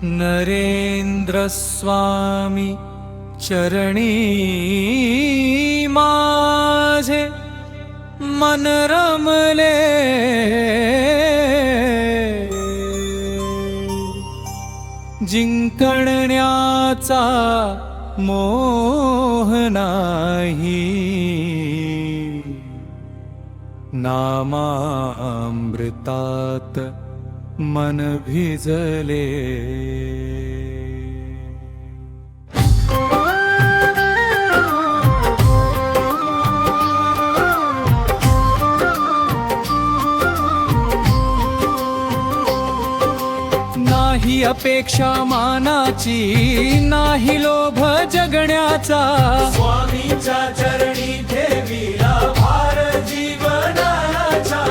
नरेंद्र स्वामी चरणी माझे मन रमले, जिंकण्याचा मोह नाही, नामामृतात मन भिजले। नाही अपेक्षा मानाची, नाही लोभ जगण्याचा, स्वामींच्या चरणी ठेविला भार जीवनाचा।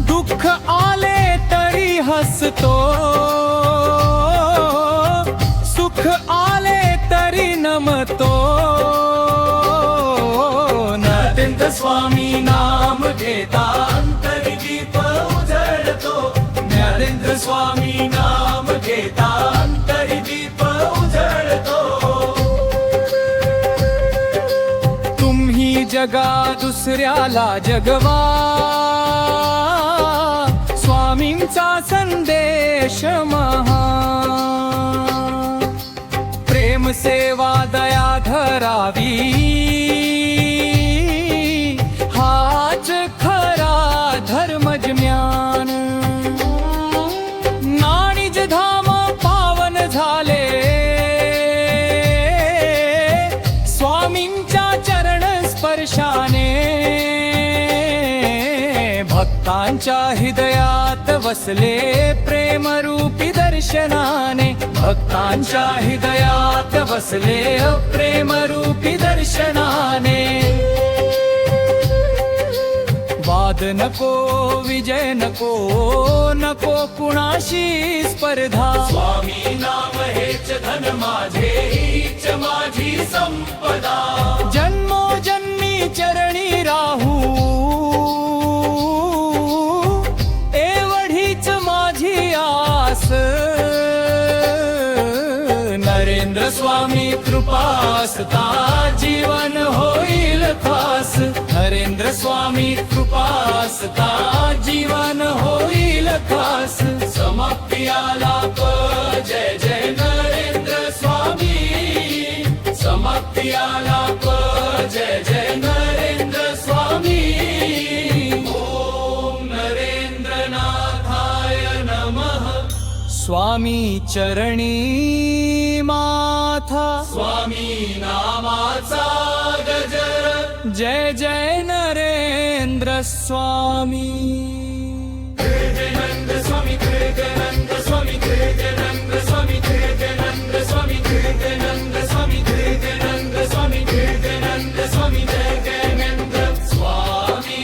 दुःख आले तरी हसतो, सुख आले तरी नमतो। नरेंद्र स्वामी नाम घेता अंतरी दीप उजळतो, नरेंद्र स्वामी नाम घेता अंतरी दीप उजळतो। तुम्ही जगा दुसऱ्याला जगवा, स्वामींचा संदेश महान। प्रेम सेवा दया धरावी, हाच खरा धर्मज्ञान। नाणिज धाम पावन झाले, स्वामींच्या चरण स्पर्शाने। भक्तांच्या हृदयात वसले प्रेमरूपी दर्शनाने, भक्तांच्या हृदयात वसले प्रेमरूपी दर्शनाने। वाद नको विजय नको, नको कुणाशी स्पर्धा। स्वामी नाम हेच धन माझे, हीच माझी संपदा। जन्मोजन्मी चरणी राहू, एवढीच माझी आस। नरेंद्र स्वामी कृपा असता जीवन होईल खास, नरेंद्र स्वामी कृपा असता जीवन होईल खास। समाप्ती आला जय जय नरेंद्र स्वामी, समाप्ती आला जय जय नरेंद्र स्वामी। ओम नरेंद्रनाथाय नमः। स्वामी चरणी माथा, स्वामी नामाचा गजर, जय जय नरेंद्र स्वामी। कृष्णानंद स्वामी, कृष्णानंद स्वामी, कृष्णानंद स्वामी, कृष्णानंद स्वामी, कृष्णानंद स्वामी, कृष्णानंद स्वामी, कृष्णानंद स्वामी, जयानंद स्वामी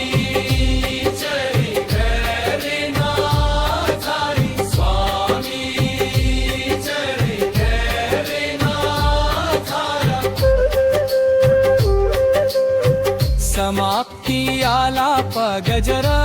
चरी करे नाथारी, स्वामी चरी करे नाथारा। समाप्ती आला गजरा,